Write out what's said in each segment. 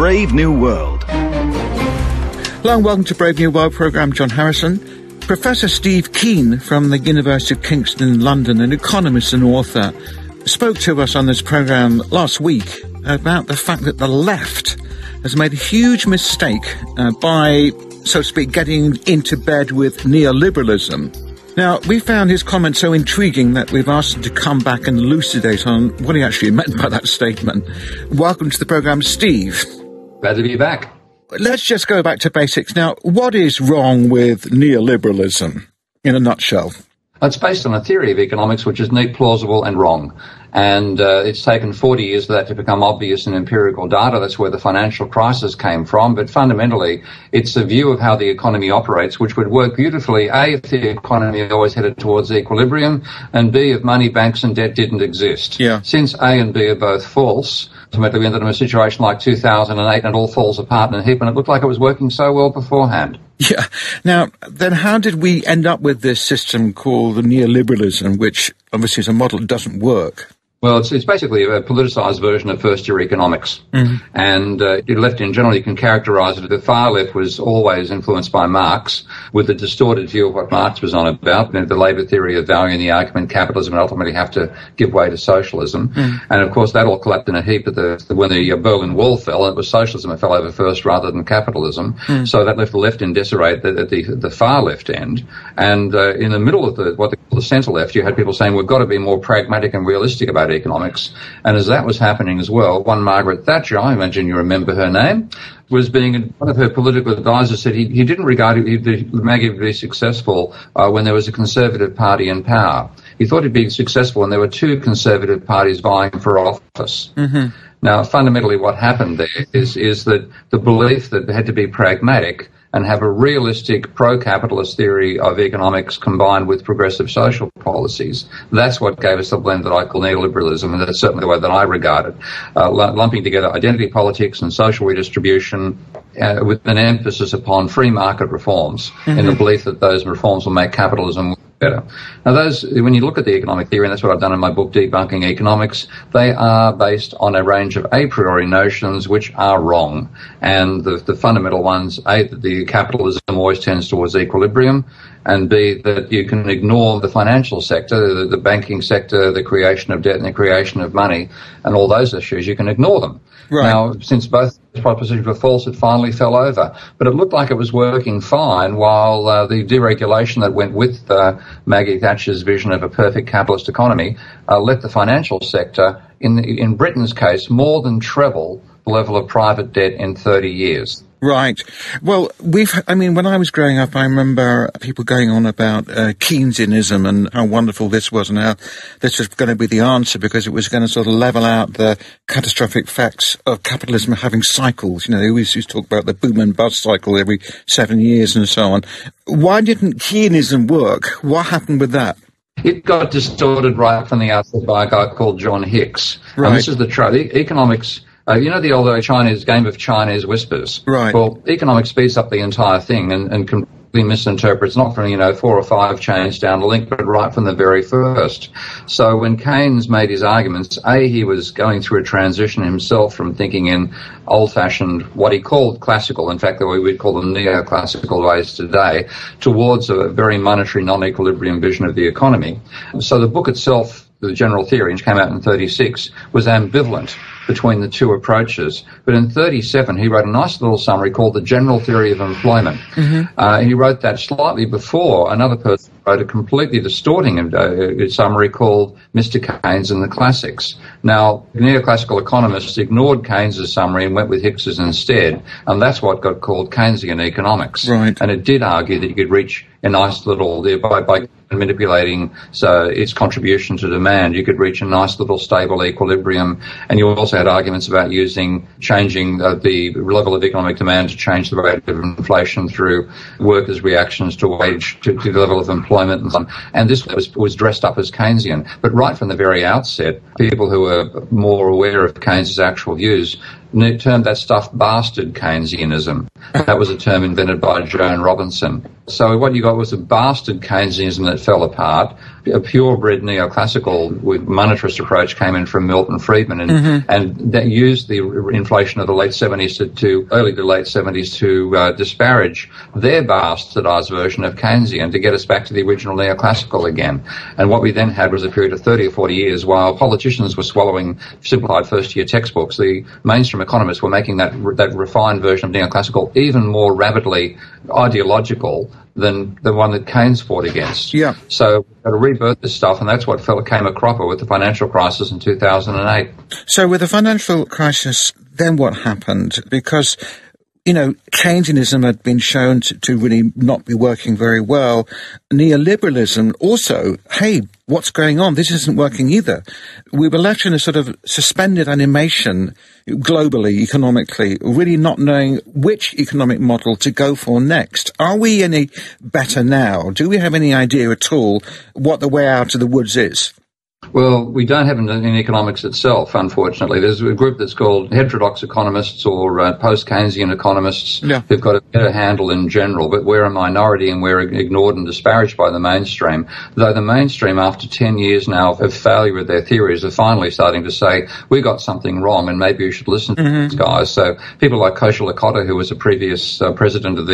Brave New World. Hello and welcome to Brave New World programme. John Harrison. Professor Steve Keen from the University of Kingston in London, an economist and author, spoke to us on this programme last week about the fact that the left has made a huge mistake by, so to speak, getting into bed with neoliberalism. Now, we found his comment so intriguing that we've asked him to come back and elucidate on what he actually meant by that statement. Welcome to the programme, Steve. Glad to be back. Let's just go back to basics. Now, what is wrong with neoliberalism in a nutshell? It's based on a theory of economics which is neat, plausible and wrong. And it's taken 40 years for that to become obvious in empirical data. That's where the financial crisis came from. But fundamentally, it's a view of how the economy operates, which would work beautifully, A, if the economy always headed towards equilibrium, and B, if money, banks and debt didn't exist. Yeah. Since A and B are both false, ultimately we ended up in a situation like 2008 and it all falls apart in a heap, and it looked like it was working so well beforehand. Yeah. Now, then how did we end up with this system called the neoliberalism, which obviously is a model that doesn't work? Well, it's basically a politicized version of first-year economics. Mm-hmm. And the left in general, you can characterize it. The far left was always influenced by Marx, with a distorted view of what Marx was on about, the labour theory of value and the argument capitalism would ultimately have to give way to socialism. Mm-hmm. And, of course, that all collapsed in a heap when the Berlin Wall fell. It was socialism that fell over first rather than capitalism. Mm-hmm. So that left the left in disarray at the far left end. And in the middle of what they call the centre left, you had people saying we've got to be more pragmatic and realistic about economics. And as that was happening as well, one Margaret Thatcher, I imagine you remember her name, was one of her political advisors said he didn't regard Maggie would be successful when there was a Conservative Party in power. He thought he'd be successful when there were two Conservative parties vying for office. Mm-hmm. Now, fundamentally what happened there is that the belief that they had to be pragmatic and have a realistic pro-capitalist theory of economics combined with progressive social policies. That's what gave us the blend that I call neoliberalism, and that's certainly the way that I regard it, lumping together identity politics and social redistribution with an emphasis upon free market reforms, mm-hmm. in the belief that those reforms will make capitalism better. Now, when you look at the economic theory, and that's what I've done in my book, Debunking Economics, they are based on a range of a priori notions which are wrong. And the fundamental ones, A, that the capitalism always tends towards equilibrium, and B, that you can ignore the financial sector, the banking sector, the creation of debt and the creation of money, and all those issues, you can ignore them. Right. Now, since both propositions were false, it finally fell over. But it looked like it was working fine while the deregulation that went with Maggie Thatcher's vision of a perfect capitalist economy let the financial sector, in Britain's case, more than treble the level of private debt in 30 years. Right. Well, when I was growing up, I remember people going on about Keynesianism and how wonderful this was and how this was going to be the answer because it was going to sort of level out the catastrophic effects of capitalism having cycles. You know, they always used to talk about the boom and bust cycle every 7 years and so on. Why didn't Keynesism work? What happened with that? It got distorted right from the outset by a guy called John Hicks. Right. And this is the truth. Economics... you know the old Chinese game of Chinese whispers? Right. Well, economics speeds up the entire thing and completely misinterprets, not from, 4 or 5 chains down the link, but right from the very first. So when Keynes made his arguments, A, he was going through a transition himself from thinking in old-fashioned, what he called classical, in fact, the way we'd call them neoclassical ways today, towards a very monetary non-equilibrium vision of the economy. So the book itself, the general theory, which came out in 1936, was ambivalent between the two approaches. But in 1937, he wrote a nice little summary called The General Theory of Employment. Mm-hmm. He wrote that slightly before another person wrote a completely distorting summary called Mr. Keynes and the Classics. Now, neoclassical economists ignored Keynes's summary and went with Hicks's instead, and that's what got called Keynesian economics. Right. And it did argue that you could reach a nice little, by manipulating its contribution to demand, you could reach a nice little stable equilibrium. And you also had arguments about changing the level of economic demand to change the rate of inflation through workers' reactions to the level of employment and so on. And this was dressed up as Keynesian. But right from the very outset, people who were more aware of Keynes's actual views termed that stuff bastard Keynesianism. That was a term invented by Joan Robinson. So what you got was a bastard Keynesianism that fell apart, a purebred neoclassical with monetarist approach came in from Milton Friedman, and that used the inflation of the late 70s to early to late 70s to disparage their bastardized version of Keynesian to get us back to the original neoclassical again. And what we then had was a period of 30 or 40 years while politicians were swallowing simplified first-year textbooks. The mainstream economists were making that refined version of neoclassical even more rabidly ideological than the one that Keynes fought against. Yeah. So we've got to rebirth this stuff, and that's what came a cropper with the financial crisis in 2008. So with the financial crisis, then what happened? Because, you know, Keynesianism had been shown to really not be working very well. Neoliberalism also, hey, what's going on? This isn't working either. We were left in a sort of suspended animation globally, economically, really not knowing which economic model to go for next. Are we any better now? Do we have any idea at all what the way out of the woods is? Well, we don't have it in economics itself, unfortunately. There's a group that's called heterodox economists or post-Keynesian economists who've got a better handle in general, but we're a minority and we're ignored and disparaged by the mainstream. Though the mainstream, after 10 years now of failure with their theories, are finally starting to say, we got something wrong and maybe you should listen to these guys. So people like Kosher Lakota, who was a previous president of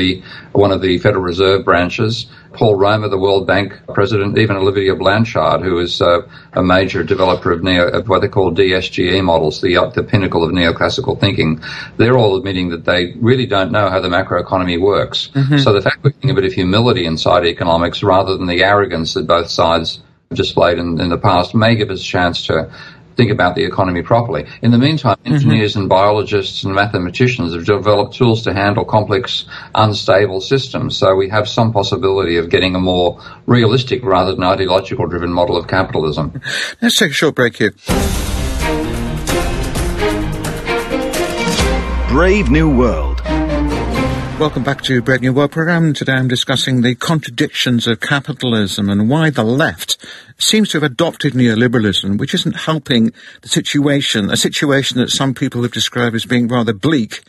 one of the Federal Reserve branches, Paul Romer, the World Bank president, even Olivia Blanchard, who is a major developer of what they call DSGE models, the pinnacle of neoclassical thinking. They're all admitting that they really don't know how the macroeconomy works. So the fact we're getting a bit of humility inside economics rather than the arrogance that both sides have displayed in the past may give us a chance to think about the economy properly. In the meantime, engineers and biologists and mathematicians have developed tools to handle complex, unstable systems. So we have some possibility of getting a more realistic rather than ideological-driven model of capitalism. Let's take a short break here. Brave New World. Welcome back to Brave New World programme. Today I'm discussing the contradictions of capitalism and why the left seems to have adopted neoliberalism, which isn't helping the situation, a situation that some people have described as being rather bleak,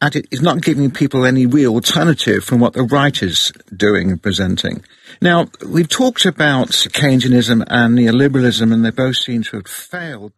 and it is not giving people any real alternative from what the right is doing and presenting. Now, we've talked about Keynesianism and neoliberalism, and they both seem to have failed.